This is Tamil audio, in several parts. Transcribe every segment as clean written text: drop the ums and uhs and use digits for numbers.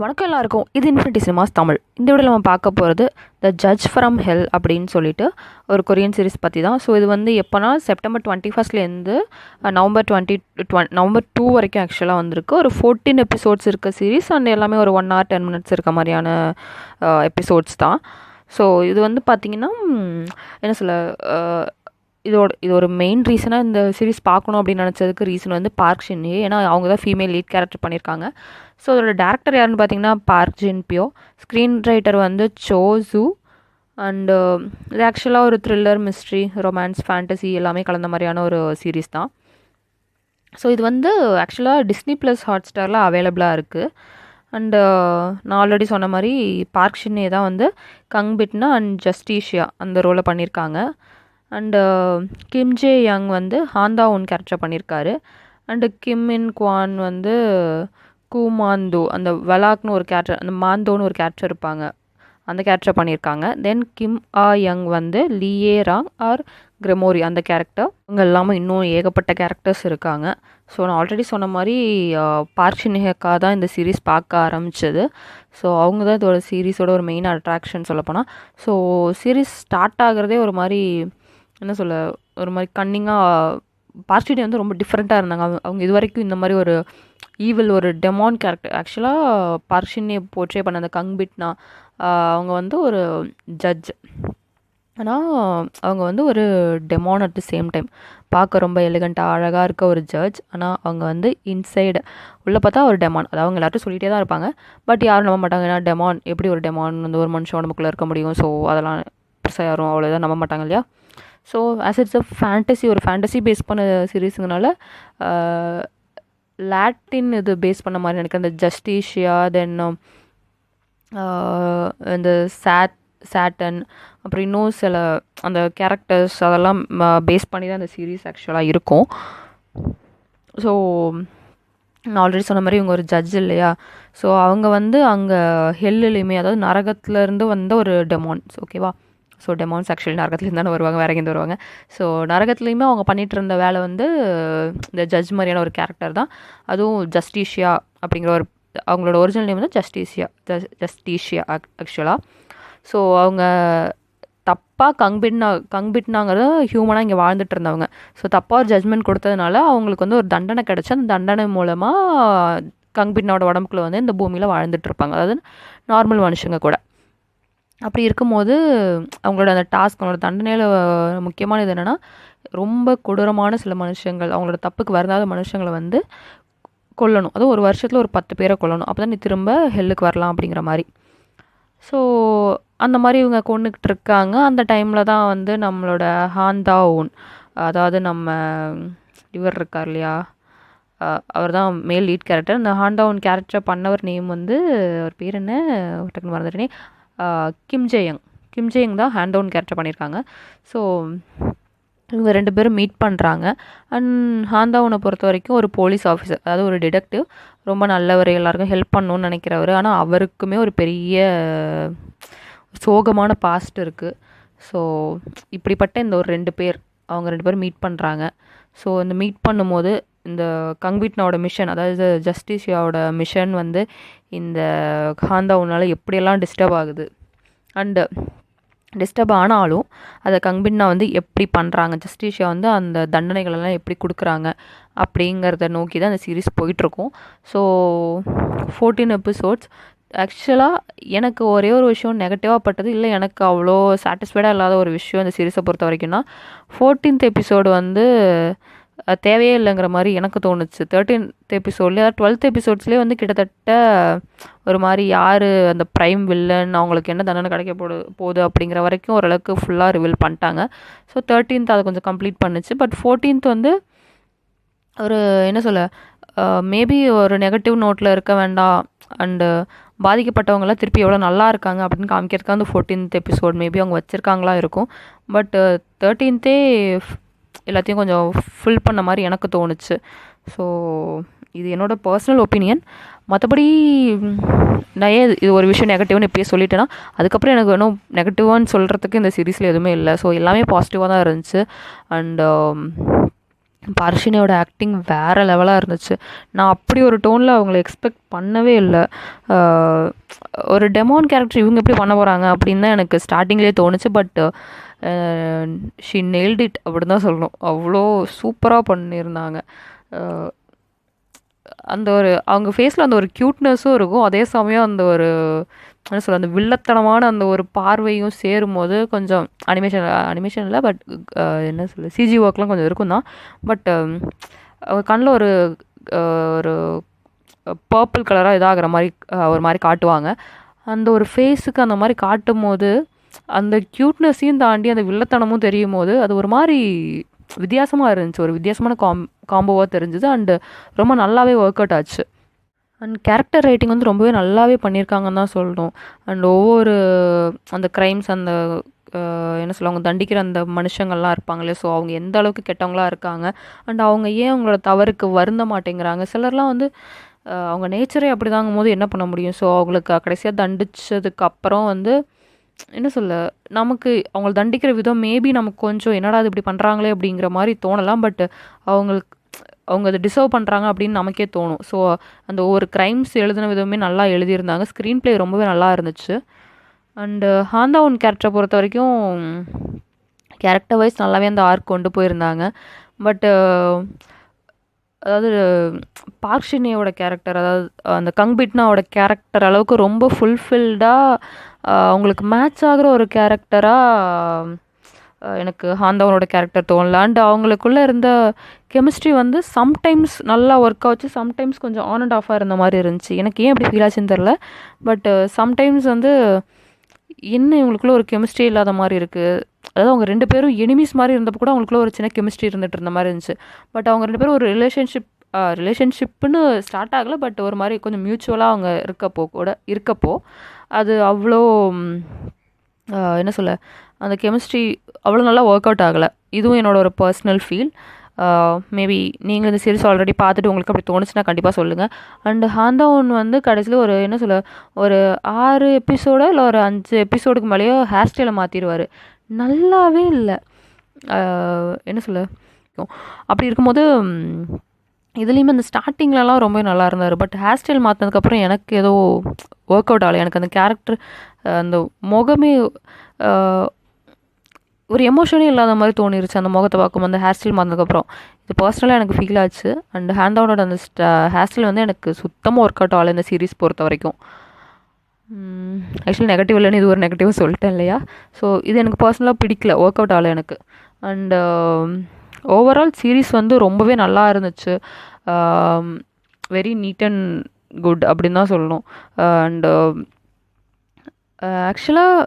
வணக்கம் எல்லாருக்கும். இது இன்ஃபினிட்டி சினிமாஸ் தமிழ். இந்த வீடியோவில் நம்ம பார்க்க போகிறது த ஜட்ஜ் ஃப்ரம் ஹெல் அப்படின்னு சொல்லிட்டு ஒரு கொரியன் சீரிஸ் பற்றி தான். ஸோ இது வந்து எப்போனா செப்டம்பர் 21 நவம்பர் 2 வரைக்கும் ஆக்சுவலாக வந்திருக்கு. ஒரு 14 எபிசோட்ஸ் இருக்க சீரிஸ் அண்ட் எல்லாமே ஒரு 1 hour 10 minutes இருக்க மாதிரியான எபிசோட்ஸ் தான். ஸோ இது வந்து பார்த்திங்கன்னா என்ன சொல்ல, இது ஒரு மெயின் ரீசனாக இந்த சீரிஸ் பார்க்கணும் அப்படின்னு நினச்சதுக்கு ரீசன் வந்து பார்க் ஷின் ஹே. ஏன்னா அவங்க தான் ஃபீமேல் லீட் கேரக்டர் பண்ணியிருக்காங்க. ஸோ அதோட டேரக்டர் யாருன்னு பார்த்தீங்கன்னா பார்க் ஜின் பியோ. ஸ்க்ரீன் ரைட்டர் வந்து சோ ஜூ. அண்டு இது ஆக்சுவலாக ஒரு த்ரில்லர், மிஸ்ட்ரி, ரொமான்ஸ், ஃபேண்டசி எல்லாமே கலந்த மாதிரியான ஒரு சீரீஸ் தான். ஸோ இது வந்து ஆக்சுவலாக டிஸ்னி ப்ளஸ் ஹாட்ஸ்டாரில் அவைலபிளாக இருக்குது. அண்டு நான் ஆல்ரெடி சொன்ன மாதிரி பார்க் ஷின் ஹே தான் வந்து கங்பிட்னா அண்ட் ஜஸ்டிஷியா அந்த ரோலை பண்ணியிருக்காங்க. அண்டு கிம் ஜே யங் வந்து ஹாந்தா ஒன் கேரக்டர் பண்ணியிருக்காரு. அண்டு கிம் இன் குவான் வந்து கூமாந்தோ, அந்த வலாக்னு ஒரு கேரக்டர், அந்த மாந்தோன்னு ஒரு கேரக்டர் இருப்பாங்க, அந்த கேரக்டர் பண்ணியிருக்காங்க. தென் கிம் ஆ யங் வந்து லியே ராங் ஆர் கிரெமோரி அந்த கேரக்டர். இவங்க எல்லாமே இன்னும் ஏகப்பட்ட கேரக்டர்ஸ் இருக்காங்க. ஸோ நான் ஆல்ரெடி சொன்ன மாதிரி பார்க் ஷின் ஹேக்கா தான் இந்த சீரீஸ் பார்க்க ஆரம்பித்தது. ஸோ அவங்க தான் இதோட சீரீஸோட ஒரு மெயின் அட்ராக்ஷன் சொல்லப்போனால். ஸோ சீரீஸ் ஸ்டார்ட் ஆகிறதே ஒரு மாதிரி என்ன சொல்ல, ஒரு மாதிரி கன்னிங்காக பார்க் ஷின் ஹே வந்து ரொம்ப டிஃப்ரெண்ட்டாக இருந்தாங்க. அவங்க இது வரைக்கும் இந்த மாதிரி ஒரு ஈவில், ஒரு டெமான் கேரக்டர் ஆக்சுவலாக பார்க் ஷின் ஹே போர்ட்ரே பண்ண அந்த கங்பிட்னா அவங்க வந்து ஒரு ஜட்ஜ். ஆனால் அவங்க வந்து ஒரு demon at the same time. பார்க்க ரொம்ப எலிகண்ட்டாக அழகாக இருக்க ஒரு ஜட்ஜ். ஆனால் அவங்க வந்து இன்சைடு உள்ளே பார்த்தா ஒரு டெமான். அதாவது அவங்க எல்லாரும் சொல்லிகிட்டே தான் இருப்பாங்க, பட் யாரும் நம்ப மாட்டாங்க. ஏன்னா டெமான் எப்படி ஒரு டெமான் வந்து ஒரு மனுஷன் உடம்புக்குள்ளே இருக்க முடியும்? ஸோ அதெல்லாம் பெருசாக யாரும் அவ்வளோதான் நம்ப மாட்டாங்க இல்லையா? So as it's a fantasy, ஒரு ஃபேண்டசி பேஸ் பண்ண சீரீஸுங்கனால லாட்டின் இது பேஸ் பண்ண மாதிரி எனக்கு அந்த ஜஸ்டிஷியா, தென் இந்த சாட்டன், அப்புறம் இன்னும் சில அந்த கேரக்டர்ஸ் அதெல்லாம் பேஸ் பண்ணி தான் அந்த சீரீஸ் ஆக்சுவலாக இருக்கும். ஸோ நான் ஆல்ரெடி சொன்ன மாதிரி இவங்க ஒரு ஜட்ஜ் இல்லையா? ஸோ அவங்க வந்து அங்கே ஹெல்லுலேயுமே, அதாவது நரகத்துலேருந்து வந்த ஒரு டெமான்ஸ், ஓகேவா? ஸோ டெமான்ஸ் ஆக்சுவலி நரகத்துலேருந்து தானே வருவாங்க, வேற எங்கேருந்து வருவாங்க? ஸோ நரகத்துலேயுமே அவங்க பண்ணிகிட்டு இருந்த வேலை வந்து இந்த ஜட்ஜ் மாதிரியான ஒரு கேரக்டர் தான். அதுவும் ஜஸ்டிஷியா அப்படிங்கிற ஒரு, அவங்களோட ஒரிஜினல் நேம் வந்து ஜஸ்டிஷியா ஆக்சுவலாக. ஸோ அவங்க தப்பாக கங்பிட்னாங்கிறத ஹியூமனாக இங்கே வாழ்ந்துட்டு இருந்தவங்க. ஸோ தப்பாக ஒரு ஜட்ஜ்மெண்ட் கொடுத்ததுனால அவங்களுக்கு வந்து ஒரு தண்டனை கிடச்சி, அந்த தண்டனை மூலமாக கங்பிட்னாவோட உடம்புக்குள்ள வந்து இந்த பூமியில் வாழ்ந்துட்டு இருப்பாங்க, அதாவது நார்மல் மனுஷங்க கூட. அப்படி இருக்கும்போது அவங்களோட அந்த டாஸ்க், அவங்களோட தண்டனையில் முக்கியமானது என்னென்னா, ரொம்ப கொடூரமான சில மனுஷங்கள், அவங்களோட தப்புக்கு வருந்தாத மனுஷங்களை வந்து கொல்லணும். அதுவும் ஒரு வருஷத்தில் ஒரு 10 பேரை கொல்லணும். அப்போ தான் நீ திரும்ப ஹெல்லுக்கு வரலாம் அப்படிங்கிற மாதிரி. ஸோ அந்த மாதிரி இவங்க கொண்டுக்கிட்டு இருக்காங்க. அந்த டைமில் தான் வந்து நம்மளோட ஹாந்தா ஓன், அதாவது நம்ம இவர் இருக்கார் இல்லையா, அவர் தான் மேல் லீட் கேரக்டர். இந்த ஹாந்தா ஓன் கேரக்டர் பண்ணவர் நேம் வந்து, அவர் பேர் என்ன டக்குன்னு மறந்துட்டேனே, கிம் ஜே யங் தான் ஹேண்ட் டவுன் கேரக்டர் பண்ணியிருக்காங்க. ஸோ இவங்க 2 பேரும் மீட் பண்ணுறாங்க. அண்ட் ஹாந்தாவுனை பொறுத்த வரைக்கும் ஒரு போலீஸ் ஆஃபீஸர், அதாவது ஒரு டிடெக்டிவ், ரொம்ப நல்லவர், எல்லாருக்கும் ஹெல்ப் பண்ணணும்னு நினைக்கிறவர். ஆனால் அவருக்குமே ஒரு பெரிய சோகமான பாஸ்ட் இருக்குது. ஸோ இப்படிப்பட்ட இந்த ஒரு 2 பேர், அவங்க 2 பேரும் மீட் பண்ணுறாங்க. ஸோ இந்த மீட் பண்ணும்போது இந்த கங்பிட்னாவோட மிஷன், அதாவது ஜஸ்டிஷியாவோட மிஷன் வந்து இந்த ஹாந்தாவுனால் எப்படியெல்லாம் டிஸ்டர்ப் ஆகுது, அண்டு டிஸ்டர்ப் ஆனாலும் அதை கங்பிட்னா வந்து எப்படி பண்ணுறாங்க, ஜஸ்டிஷியா வந்து அந்த தண்டனைகளெல்லாம் எப்படி கொடுக்குறாங்க அப்படிங்கிறத நோக்கி தான் அந்த சீரீஸ் போயிட்டுருக்கும். So 14 episodes. ஆக்சுவலாக எனக்கு ஒரே ஒரு விஷயம் நெகட்டிவாக பட்டது, இல்லை எனக்கு அவ்வளோ சாட்டிஸ்ஃபைடாக இல்லாத ஒரு விஷயம் இந்த சீரீஸை பொறுத்த வரைக்கும்னா, 14th எபிசோடு வந்து தேவையே இல்லைங்கிற மாதிரி எனக்கு தோணுச்சு. 13th எபிசோட்லேயே, அதாவது 12th எபிசோட்ஸ்லேயே வந்து கிட்டத்தட்ட ஒரு மாதிரி யார் அந்த ப்ரைம் வில்லன், அவங்களுக்கு என்ன தண்டனை கிடைக்க போகுது அப்படிங்கிற வரைக்கும் ஓரளவுக்கு ஃபுல்லாக ரிவீல் பண்ணிட்டாங்க. ஸோ 13th அதை கொஞ்சம் கம்ப்ளீட் பண்ணுச்சு. பட் 14th வந்து ஒரு என்ன சொல்ல, மேபி ஒரு நெகட்டிவ் நோட்டில் இருக்க வேண்டாம், அண்டு பாதிக்கப்பட்டவங்களாம் திருப்பி எவ்வளோ நல்லா இருக்காங்க அப்படின்னு காமிக்கிறதுக்காக அந்த 14th எபிசோட் மேபி அவங்க வச்சுருக்காங்களா இருக்கும். பட் 13th எல்லாத்தையும் கொஞ்சம் ஃபுல் பண்ண மாதிரி எனக்கு தோணுச்சு. ஸோ இது என்னோடய பர்சனல் ஒப்பீனியன். மற்றபடி நான் ஏன் இது ஒரு விஷயம் நெகட்டிவ்னு இப்போயே சொல்லிட்டேன்னா, அதுக்கப்புறம் எனக்கு இன்னும் நெகட்டிவான்னு சொல்கிறதுக்கு இந்த சீரீஸில் எதுவுமே இல்லை. ஸோ எல்லாமே பாசிட்டிவாக தான் இருந்துச்சு. அண்ட் பார்ஷினியோட ஆக்டிங் வேறு லெவலாக இருந்துச்சு. நான் அப்படி ஒரு டோனில் அவங்கள எக்ஸ்பெக்ட் பண்ணவே இல்லை. ஒரு டெமோன் கேரக்டர் இவங்க எப்படி பண்ண போகிறாங்க அப்படின்னு தான் எனக்கு ஸ்டார்டிங்லேயே தோணுச்சு. பட் ஷி நெயில்ட் இட் அப்படின்னு தான் சொல்லணும். அவ்வளோ சூப்பராக பண்ணியிருந்தாங்க. அந்த ஒரு அவங்க ஃபேஸில் அந்த ஒரு க்யூட்னஸும் இருக்கும், அதே சமயம் அந்த ஒரு என்ன சொல்ல அந்த வில்லத்தனமான அந்த ஒரு பார்வையும் சேரும்போது கொஞ்சம் அனிமேஷன் இல்லை, பட் என்ன சொல்ல சிஜி ஒர்க்லாம் கொஞ்சம் இருக்கும் தான். பட் கண்ணில் ஒரு ஒரு பர்பிள் கலராக இதாகிற மாதிரி ஒரு மாதிரி காட்டுவாங்க. அந்த ஒரு ஃபேஸுக்கு அந்த மாதிரி காட்டும் போது அந்த க்யூட்னஸையும் தாண்டி அந்த வில்லத்தனமும் தெரியும் போது அது ஒரு மாதிரி வித்தியாசமாக இருந்துச்சு. ஒரு வித்தியாசமான காம்போவாக தெரிஞ்சுது. அண்டு ரொம்ப நல்லாவே ஒர்க் அவுட் ஆச்சு. அண்ட் கேரக்டர் ரைட்டிங் வந்து ரொம்பவே நல்லாவே பண்ணியிருக்காங்கன்னு தான் சொல்லணும். அண்ட் ஒவ்வொரு அந்த க்ரைம்ஸ் அந்த என்ன சொல்ல அவங்க தண்டிக்கிற அந்த மனுஷங்கள்லாம் இருப்பாங்களே, ஸோ அவங்க எந்த அளவுக்கு கெட்டவங்களாக இருக்காங்க, அண்ட் அவங்க ஏன் அவங்களோட தவறுக்கு வருந்த மாட்டேங்கிறாங்க. சிலர்லாம் வந்து அவங்க நேச்சரே அப்படி தாங்கும் போது என்ன பண்ண முடியும். ஸோ அவங்களுக்கு கடைசியாக தண்டிச்சதுக்கு அப்புறம் வந்து என்ன சொல்ல நமக்கு அவங்கள தண்டிக்கிற விதம் மேபி நமக்கு கொஞ்சம் என்னடா அது இப்படி பண்ணுறாங்களே அப்படிங்கிற மாதிரி தோணலாம். பட் அவங்க அதை டிசர்வ் பண்ணுறாங்க அப்படின்னு நமக்கே தோணும். ஸோ அந்த ஒவ்வொரு க்ரைம்ஸ் எழுதின விதமே நல்லா எழுதியிருந்தாங்க. ஸ்க்ரீன் ப்ளே ரொம்பவே நல்லா இருந்துச்சு. அண்டு ஹாந்தாவுன் கேரக்டரை பொறுத்த வரைக்கும் கேரக்டர் வைஸ் நல்லாவே அந்த ஆர்க் கொண்டு போயிருந்தாங்க. பட்டு அதாவது பார்ஷினியோட கேரக்டர், அதாவது அந்த கங்பிட்னாவோட கேரக்டர் அளவுக்கு ரொம்ப ஃபுல்ஃபில்டாக அவங்களுக்கு மேட்ச் ஆகிற ஒரு கேரக்டராக எனக்கு ஹாந்தாவனோட கேரக்டர் தோணல. அண்ட் அவங்களுக்குள்ளே இருந்த கெமிஸ்ட்ரி வந்து சம்டைம்ஸ் நல்லா ஒர்க் ஆச்சு, சம்டைம்ஸ் கொஞ்சம் ஆன் அண்ட் ஆஃபாக இருந்த மாதிரி இருந்துச்சு. எனக்கு ஏன் அப்படி ஃபீல் ஆச்சுன்னு தெரில. பட் சம்டைம்ஸ் வந்து என்ன இவங்களுக்குள்ள ஒரு கெமிஸ்ட்ரி இல்லாத மாதிரி இருக்குது. அதாவது அவங்க 2 பேரும் எனிமீஸ் மாதிரி இருந்தப்போ கூட அவங்களுக்குள்ள ஒரு சின்ன கெமிஸ்ட்ரி இருந்துகிட்டு இருந்த மாதிரி இருந்துச்சு. பட் அவங்க 2 பேரும் ஒரு ரிலேஷன்ஷிப்னு ஸ்டார்ட் ஆகலை. பட் ஒரு மாதிரி கொஞ்சம் மியூச்சுவலாக அவங்க இருக்கப்போ அது அவ்வளோ என்ன சொல்ல அந்த கெமிஸ்ட்ரி அவ்வளோ நல்லா ஒர்க் அவுட் ஆகலை. இதுவும் என்னோட ஒரு பர்சனல் ஃபீல். மேபி நீங்கள் இந்த சீரிஸ் ஆல்ரெடி பார்த்துட்டு உங்களுக்கு அப்படி தோணுச்சுன்னா கண்டிப்பாக சொல்லுங்கள். அண்டு ஹாந்தாவுன் வந்து கடைசியில் ஒரு என்ன சொல்ல ஒரு 6 எபிசோடோ இல்லை ஒரு 5 எபிசோடுக்கு மேலேயோ ஹேர் ஸ்டைலை மாற்றிடுவார். நல்லாவே இல்லை. என்ன சொல்ல அப்படி இருக்கும்போது இதுலேயுமே அந்த ஸ்டார்டிங்லலாம் ரொம்ப நல்லா இருந்தார். பட் ஹேர் ஸ்டைல் மாற்றினதுக்கப்புறம் எனக்கு ஏதோ ஒர்க் அவுட் ஆகலை. எனக்கு அந்த கேரக்டர் அந்த முகமே ஒரு எமோஷனே இல்லாத மாதிரி தோணிருச்சு அந்த முகத்தை பார்க்கும்போது அந்த ஹேர் ஸ்டைல் மாற்றினதுக்கப்புறம். இது பர்சனலாக எனக்கு ஃபீல் ஆச்சு. அண்ட் ஹேந்தாவோட அந்த ஹேர் ஸ்டைல் வந்து எனக்கு சுத்தமாக ஒர்க் அவுட் ஆகலை இந்த சீரீஸ் பொறுத்த வரைக்கும். ஆக்சுவலி நெகட்டிவ் இல்லைன்னு இது ஒரு நெகட்டிவ் சொல்லிட்டேன் இல்லையா. ஸோ இது எனக்கு பர்சனலாக பிடிக்கல, ஒர்க் அவுட் ஆகலை எனக்கு. அண்டு ஓவரால் சீரீஸ் வந்து ரொம்பவே நல்லா இருந்துச்சு. வெரி நீட் அண்ட் குட் அப்படின்னு தான் சொல்லணும். அண்டு ஆக்சுவலாக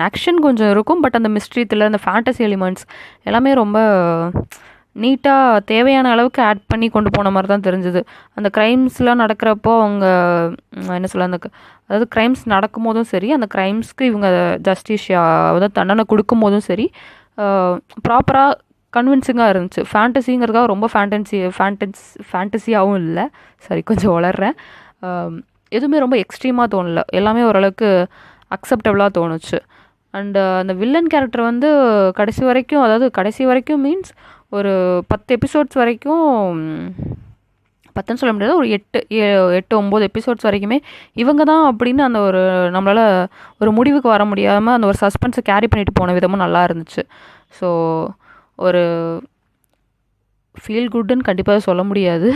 ஆக்ஷன் கொஞ்சம் இருக்கும். பட் அந்த மிஸ்ட்ரி த்ரில்லர் அந்த ஃபேண்டசி எலிமெண்ட்ஸ் எல்லாமே ரொம்ப நீட்டாக தேவையான அளவுக்கு ஆட் பண்ணி கொண்டு போன மாதிரி தான் தெரிஞ்சுது. அந்த க்ரைம்ஸ்லாம் நடக்கிறப்போ அவங்க என்ன சொல்ல அதாவது க்ரைம்ஸ் நடக்கும் போதும் சரி, அந்த க்ரைம்ஸ்க்கு இவங்க அதாவது தண்டனை கொடுக்கும் போதும் சரி, ப்ராப்பராக கன்வின்சிங்காக இருந்துச்சு. ஃபேண்டசிங்கிறதுக்காக ரொம்ப ஃபேண்டசியாகவும் இல்லை, சரி கொஞ்சம் வளர்றேன். எதுவுமே ரொம்ப எக்ஸ்ட்ரீமாக தோணலை, எல்லாமே ஓரளவுக்கு அக்செப்டபுளாக தோணுச்சு. அண்டு அந்த வில்லன் கேரக்டர் வந்து கடைசி வரைக்கும் மீன்ஸ் ஒரு 10 எபிசோட்ஸ் வரைக்கும், 10ன்னு சொல்ல முடியாது, ஒரு 8-9 எபிசோட்ஸ் வரைக்குமே இவங்க தான் அப்படின்னு அந்த ஒரு நம்மளால் ஒரு முடிவுக்கு வர முடியாமல் அந்த ஒரு சஸ்பென்ஸை கேரி பண்ணிட்டு போன விதமும் நல்லா இருந்துச்சு. ஸோ ஒரு ஃபீல் குட்டுன்னு கண்டிப்பாக சொல்ல முடியாது.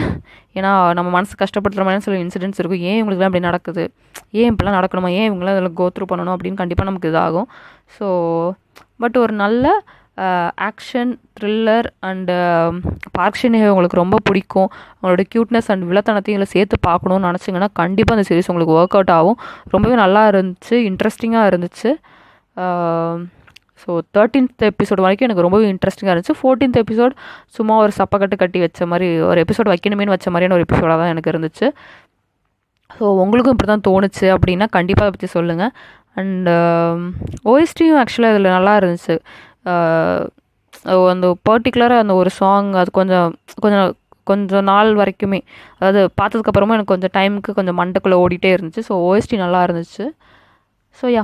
ஏன்னா நம்ம மனசு கஷ்டப்படுத்துகிற மாதிரி சில இன்சிடென்ட்ஸ் இருக்கும். ஏன் இவங்களுக்குலாம் அப்படி நடக்குது, ஏன் இப்படிலாம் நடக்கணுமா, ஏன் இவங்களாம் அதில் கோத்ரூ பண்ணணும் அப்படின்னு கண்டிப்பாக நமக்கு இதாகும். ஸோ பட் ஒரு நல்ல ஆக்ஷன் த்ரில்லர் அண்டு பார்க்ஷினே உங்களுக்கு ரொம்ப பிடிக்கும், அவங்களோட க்யூட்னஸ் அண்ட் வில்லத்தனத்தையும் இதில் சேர்த்து பார்க்கணுன்னு நினச்சிங்கன்னா கண்டிப்பாக அந்த சீரிஸ் உங்களுக்கு ஒர்க் அவுட் ஆகும். ரொம்பவே நல்லா இருந்துச்சு, இன்ட்ரெஸ்டிங்காக இருந்துச்சு. ஸோ 13th எபிசோடு வரைக்கும் எனக்கு ரொம்பவே இன்ட்ரெஸ்டிங்காக இருந்துச்சு. 14th எபிசோட் சும்மா ஒரு சப்பக்கட்டு கட்டி வச்ச மாதிரி, ஒரு எபிசோட் வைக்கணுமேனு வச்ச மாதிரியான ஒரு எபிசோடாக தான் எனக்கு இருந்துச்சு. ஸோ உங்களுக்கும் இப்படி தான் தோணுச்சு அப்படின்னா கண்டிப்பாக அதை பற்றி சொல்லுங்கள். அண்டு ஓஎஸ்டியும் ஆக்சுவலாக இதில் நல்லா இருந்துச்சு. அந்த பர்டிகுலராக அந்த ஒரு சாங் அது கொஞ்சம் நாள் வரைக்குமே, அதாவது பார்த்ததுக்கப்புறமா எனக்கு கொஞ்சம் டைமுக்கு கொஞ்சம் மண்டைக்குள்ளே ஓடிட்டே இருந்துச்சு. ஸோ ஓஎஸ்டி நல்லா இருந்துச்சு. ஸோ யா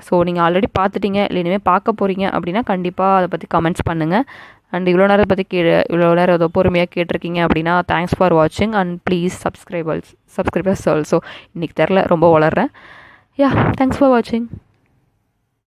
ஸோ நீங்கள் ஆல்ரெடி பார்த்துட்டீங்க இல்லை இனிமேல் பார்க்க போகிறீங்க அப்படின்னா கண்டிப்பாக அதை பற்றி கமெண்ட்ஸ் பண்ணுங்கள். அண்ட் இவ்வளோ நேரம் பற்றி இவ்வளோ நேரம் ஏதோ பொறுமையாக கேட்டிருக்கீங்க அப்படின்னா தேங்க்ஸ் ஃபார் வாட்சிங் அண்ட் ப்ளீஸ் சப்ஸ்கிரைபர்ஸ் ஆல்சோ. இன்றைக்கி தெரில ரொம்ப வளர்கிறேன். யா, தேங்க்ஸ் ஃபார் வாட்சிங்.